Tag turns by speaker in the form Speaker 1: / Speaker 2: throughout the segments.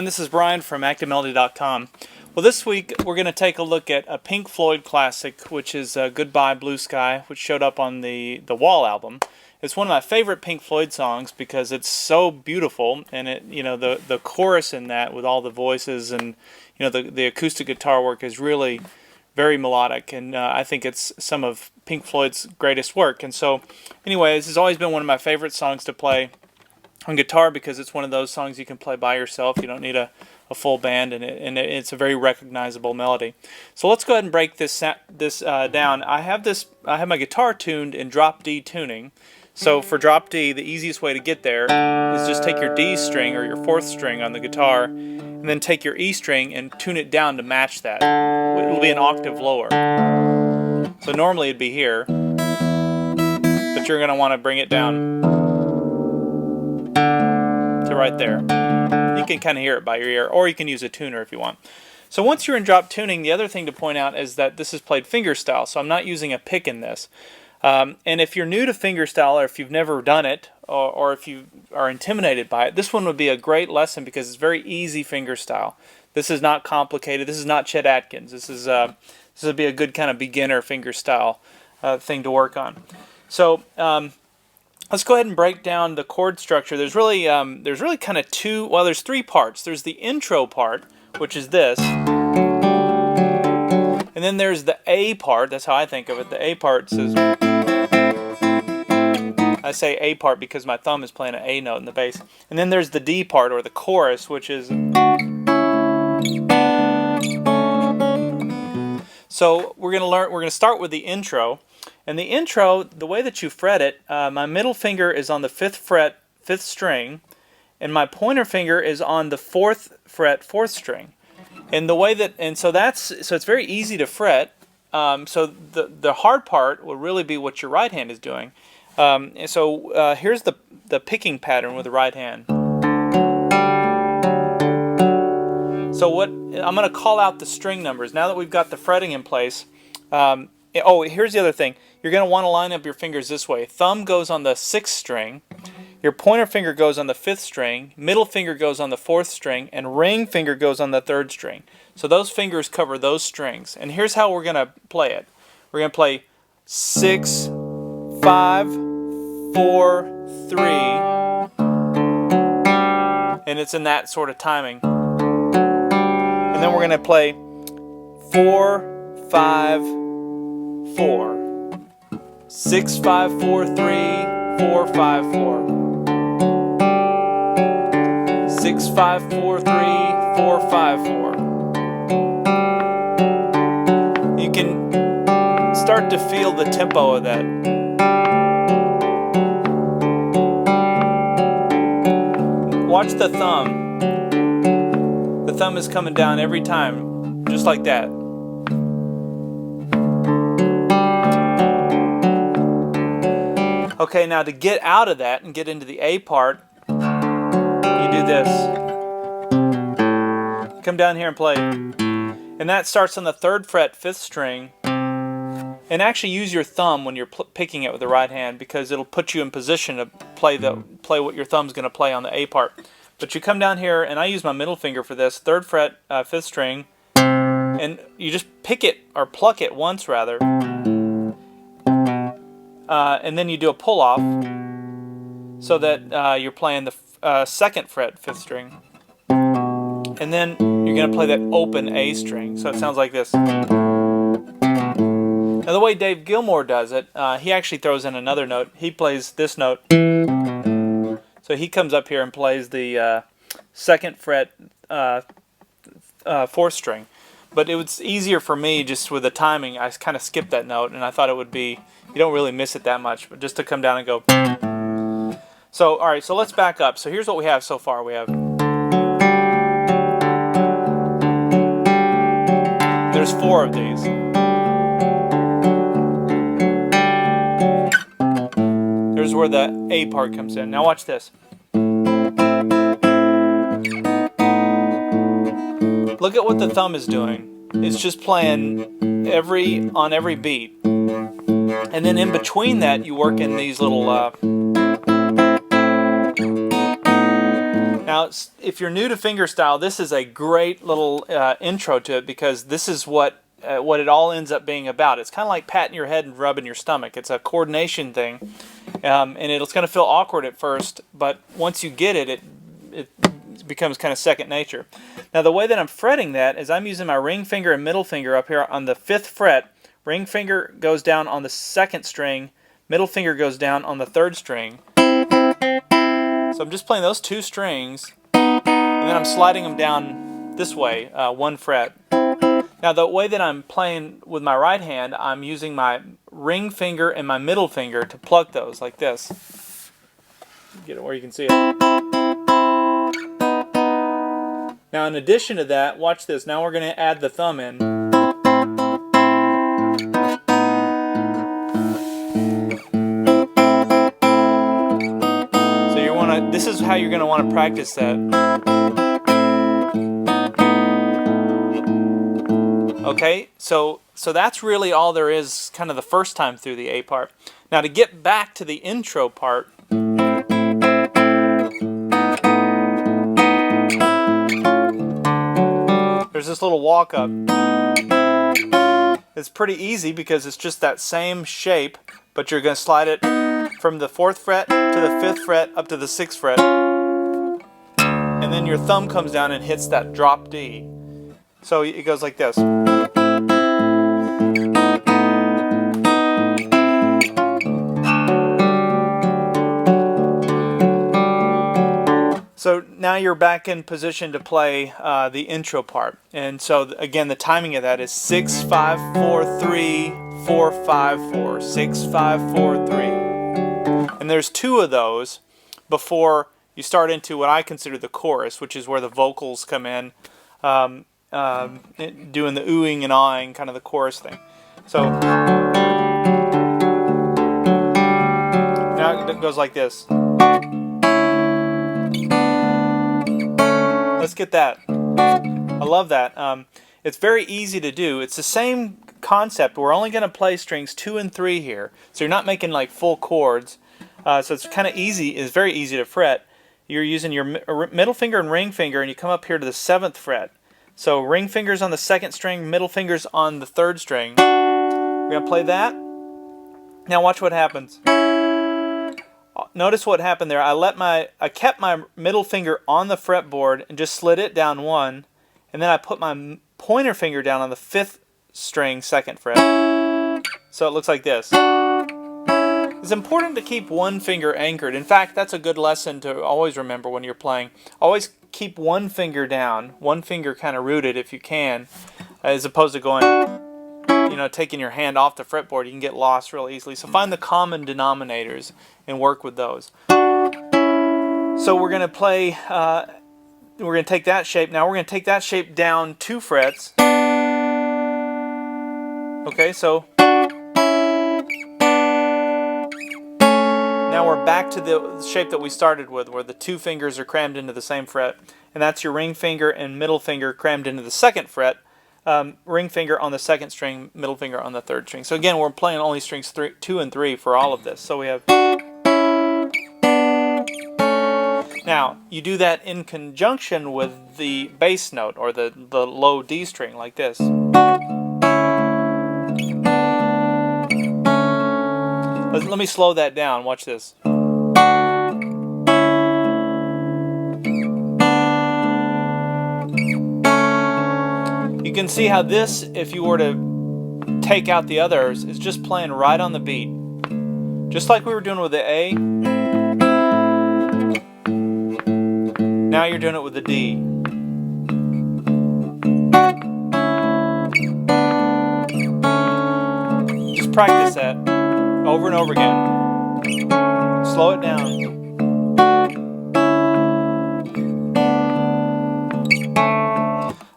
Speaker 1: everyone, this is Brian from ActiveMelody.com. Well, this week we're going to take a look at a Pink Floyd classic, which is Goodbye Blue Sky, which showed up on the Wall album. It's one of my favorite Pink Floyd songs because it's so beautiful, and the chorus in that with all the voices and the acoustic guitar work is really very melodic, and I think it's some of Pink Floyd's greatest work. And so, anyway, this has always been one of my favorite songs to play on guitar because it's one of those songs you can play by yourself. You don't need a full band, and it's a very recognizable melody. So let's go ahead and break this down. I have my guitar tuned in drop D tuning. So for drop D, the easiest way to get there is just take your D string or your fourth string on the guitar, and then take your E string and tune it down to match that. It'll be an octave lower. So normally it'd be here, but you're going to want to bring it down to right there. You can kind of hear it by your ear, or you can use a tuner if you want. So once you're in drop tuning, the other thing to point out is that this is played fingerstyle, so I'm not using a pick in this. And if you're new to fingerstyle, or if you've never done it, or if you are intimidated by it, this one would be a great lesson because it's very easy fingerstyle. This is not complicated. This is not Chet Atkins. This would be a good kind of beginner fingerstyle thing to work on. So let's go ahead and break down the chord structure. There's really kind of there's three parts. There's the intro part, which is this. And then there's the A part. That's how I think of it. The A part says, I say A part because my thumb is playing an A note in the bass. And then there's the D part, or the chorus, which is. So we're going to start with the intro. And the intro, the way that you fret it, my middle finger is on the 5th fret, 5th string, and my pointer finger is on the 4th fret, 4th string. And the way that, so it's very easy to fret. So the hard part will really be what your right hand is doing. So here's the picking pattern with the right hand. So I'm going to call out the string numbers now that we've got the fretting in place. Here's the other thing. You're going to want to line up your fingers this way. Thumb goes on the 6th string. Your pointer finger goes on the 5th string. Middle finger goes on the 4th string. And ring finger goes on the 3rd string. So those fingers cover those strings. And here's how we're going to play it. We're going to play 6, 5, 4, 3. And it's in that sort of timing. And then we're going to play 4, 5, 4. 6, 5, 4, 3, 4, 5, 4. 6, 5, 4, 3, 4, 5, 4. You can start to feel the tempo of that. Watch the thumb. The thumb is coming down every time, just like that. Okay, now to get out of that and get into the A part, you do this. Come down here and play. And that starts on the 3rd fret, 5th string. And actually use your thumb when you're picking it with the right hand because it'll put you in position to play what your thumb's going to play on the A part. But you come down here, and I use my middle finger for this, 3rd fret, 5th string, and you just pick it, or pluck it once rather. And then you do a pull-off so that you're playing the 2nd fret, 5th string. And then you're going to play that open A string. So it sounds like this. Now the way Dave Gilmour does it, he actually throws in another note. He plays this note. So he comes up here and plays the 2nd fret, 4th string. But it was easier for me just with the timing. I kind of skipped that note, and I thought it would be, you don't really miss it that much, but just to come down and go. So, all right, so let's back up. So here's what we have so far. We have, there's 4 of these. There's where the A part comes in. Now watch this. Look at what the thumb is doing. It's just playing on every beat. And then in between that, you work in these little... Now, Now, if you're new to fingerstyle, this is a great little intro to it, because this is what it all ends up being about. It's kind of like patting your head and rubbing your stomach. It's a coordination thing, and it's going to feel awkward at first, but once you get it, it becomes kind of second nature. Now, the way that I'm fretting that is I'm using my ring finger and middle finger up here on the 5th fret. Ring finger goes down on the 2nd string, middle finger goes down on the 3rd string. So I'm just playing those 2 strings, and then I'm sliding them down this way, 1 fret. Now, the way that I'm playing with my right hand, I'm using my ring finger and my middle finger to pluck those, like this. Get it where you can see it. Now, in addition to that, watch this. Now we're going to add the thumb in. This is how you're going to want to practice that. Okay, so that's really all there is kind of the first time through the A part. Now, to get back to the intro part, there's this little walk up. It's pretty easy because it's just that same shape, but you're going to slide it from the 4th fret to the 5th fret up to the 6th fret, and then your thumb comes down and hits that drop D. So it goes like this. So now you're back in position to play the intro part. And so again, the timing of that is 6, 5, 4, 3, 4, 5, 4, 6, 5, 4, 3. And there's 2 of those before you start into what I consider the chorus, which is where the vocals come in, doing the oohing and ahhing, kind of the chorus thing. So now it goes like this. Let's get that. I love that. It's very easy to do. It's the same concept. We're only going to play strings 2 and 3 here, so you're not making like full chords. So it's kind of easy. It's very easy to fret. You're using your middle finger and ring finger, and you come up here to the 7th fret. So ring fingers on the 2nd string, middle fingers on the 3rd string. We're going to play that. Now watch what happens. Notice what happened there. I kept my middle finger on the fretboard and just slid it down 1, and then I put my pointer finger down on the 5th string, 2nd fret. So it looks like this. It's important to keep one finger anchored. In fact, that's a good lesson to always remember when you're playing. Always keep one finger down, one finger kind of rooted if you can, as opposed to going, taking your hand off the fretboard. You can get lost real easily. So find the common denominators and work with those. So we're going to play, we're going to take that shape. Now we're going to take that shape down 2 frets. Okay, so now we're back to the shape that we started with, where the 2 fingers are crammed into the same fret, and that's your ring finger and middle finger crammed into the 2nd fret. Ring finger on the 2nd string, middle finger on the 3rd string. So again, we're playing only strings 2 and 3 for all of this. So we have. Now you do that in conjunction with the bass note, or the low D string, like this. Let me slow that down. Watch this. You can see how this, if you were to take out the others, is just playing right on the beat. Just like we were doing with the A. Now you're doing it with the D. Just practice that over and over again. Slow it down.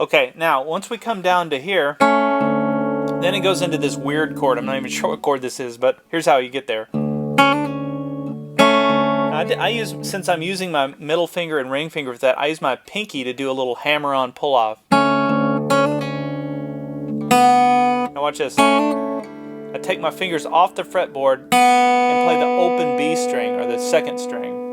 Speaker 1: Okay, now once we come down to here, then it goes into this weird chord. I'm not even sure what chord this is, but here's how you get there. Since I'm using my middle finger and ring finger for that, I use my pinky to do a little hammer-on pull-off. Now watch this. I take my fingers off the fretboard and play the open B string, or the 2nd string.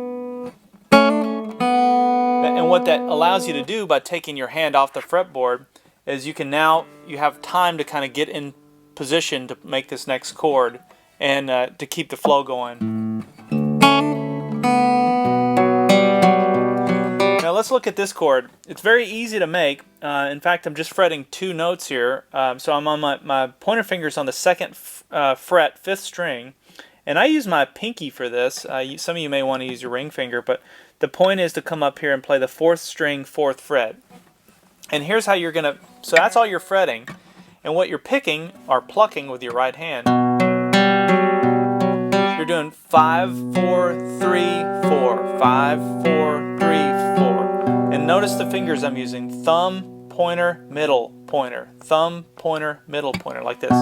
Speaker 1: And And what that allows you to do by taking your hand off the fretboard is you have time to kind of get in position to make this next chord and to keep the flow going. Now let's look at this chord. It's very easy to make. In fact, I'm just fretting 2 notes here. So I'm on my pointer fingers on the 2nd fret, 5th string. And I use my pinky for this. Some of you may want to use your ring finger, but the point is to come up here and play the 4th string, 4th fret. And here's how you're going to, so that's all you're fretting. And what you're picking or plucking with your right hand, you're doing 5, 4, 3, 4, 5, 4, 3, 4. And notice the fingers I'm using. Thumb, pointer, middle, pointer. Thumb, pointer, middle, pointer, like this.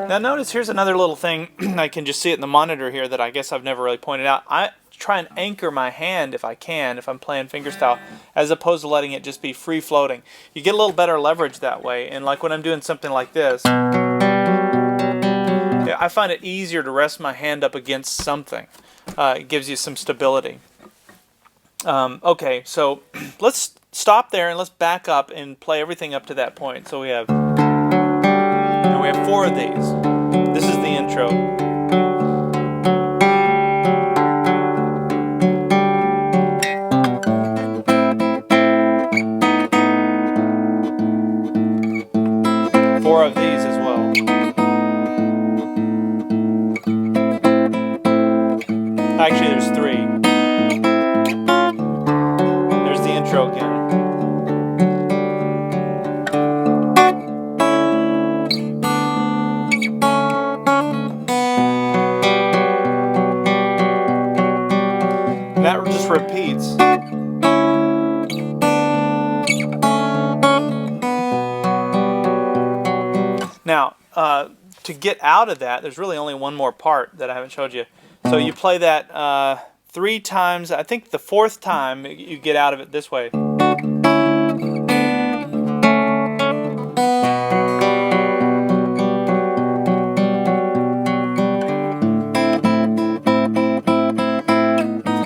Speaker 1: Now notice here's another little thing. I can just see it in the monitor here that I guess I've never really pointed out. I try and anchor my hand if I can, if I'm playing fingerstyle, as opposed to letting it just be free floating. You get a little better leverage that way, and like when I'm doing something like this, I find it easier to rest my hand up against something. It gives you some stability. Okay, so let's stop there and let's back up and play everything up to that point. So we have 4 of these. This is the intro. Four of these as well. Actually, there's 3. There's the intro again. And that just repeats. Now, to get out of that, there's really only one more part that I haven't showed you. So you play that 3 times. I think the 4th time you get out of it this way.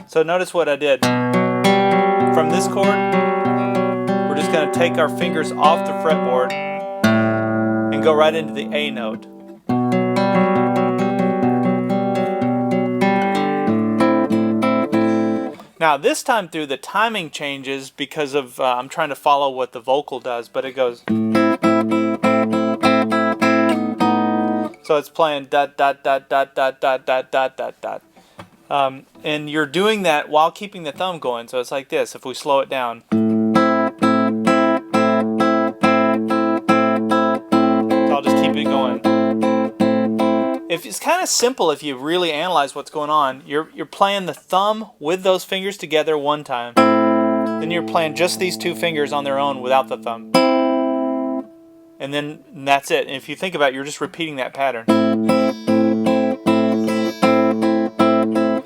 Speaker 1: So notice what I did. From this chord, we're just going to take our fingers off the fretboard and go right into the A note. Now this time through, the timing changes because of I'm trying to follow what the vocal does, but it goes. So it's playing dot dot dot dot dot dot dot dot dot dot. And you're doing that while keeping the thumb going, so it's like this. If we slow it down, so I'll just keep it going. It's kind of simple if you really analyze what's going on. You're playing the thumb with those fingers together 1 time, then you're playing just these 2 fingers on their own without the thumb, and then that's it. And if you think about it, you're just repeating that pattern.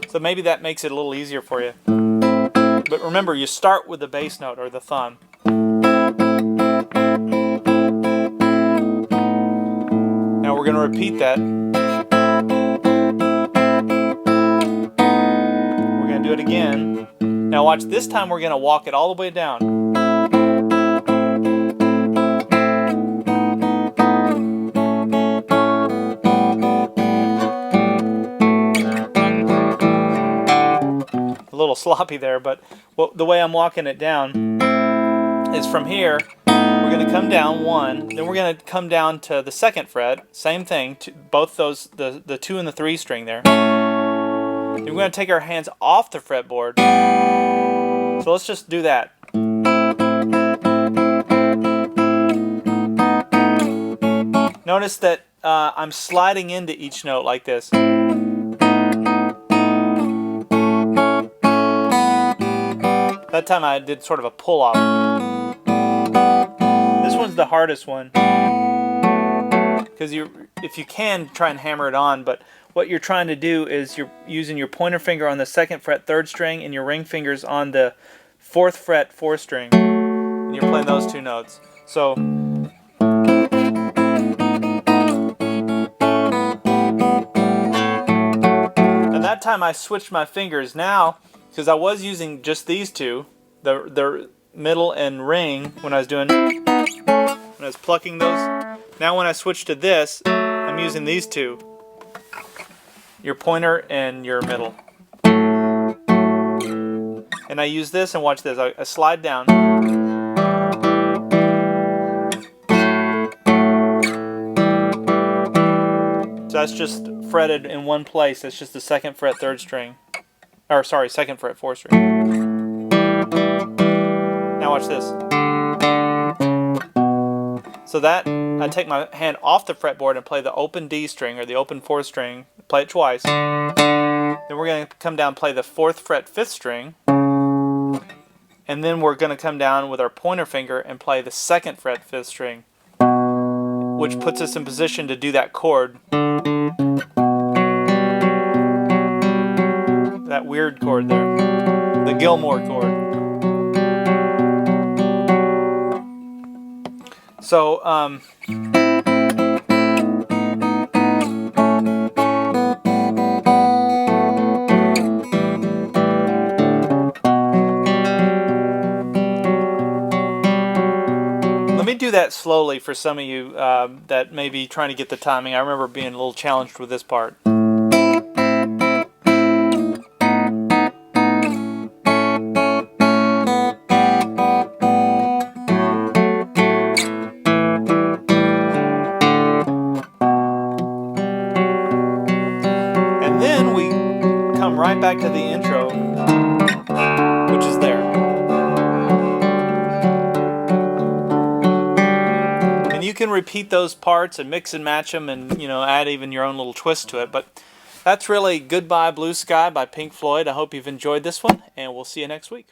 Speaker 1: So maybe that makes it a little easier for you. But remember, you start with the bass note or the thumb. Now we're going to repeat that. We're going to do it again. Now watch, this time we're going to walk it all the way down. A little sloppy there, but the way I'm walking it down is from here. We're going to come down 1, then we're going to come down to the 2nd fret, same thing, both those, the 2 and the 3 string there. Then we're going to take our hands off the fretboard. So let's just do that. Notice that I'm sliding into each note like this. That time I did sort of a pull-off. This one's the hardest one, because if you can, try and hammer it on, but what you're trying to do is you're using your pointer finger on the 2nd fret 3rd string and your ring fingers on the 4th fret 4th string, and you're playing those 2 notes. So time I switched my fingers. Now, because I was using just these two, the middle and ring when I was plucking those. Now when I switch to this, I'm using these two, your pointer and your middle. And I use this, and watch this, I slide down. So that's just fretted in one place. That's just the 2nd fret 3rd string. Or sorry, 2nd fret 4th string. Now watch this. So that, I take my hand off the fretboard and play the open D string, or the open 4th string, play it twice. Then we're going to come down and play the 4th fret 5th string. And then we're going to come down with our pointer finger and play the 2nd fret 5th string, which puts us in position to do that chord. That weird chord there. The Gilmour chord. So, let me do that slowly for some of you that may be trying to get the timing. I remember being a little challenged with this part. And then we come right back to the intro, which is there. And you can repeat those parts and mix and match them, and add even your own little twist to it. But that's really Goodbye Blue Sky by Pink Floyd. I hope you've enjoyed this one, and we'll see you next week.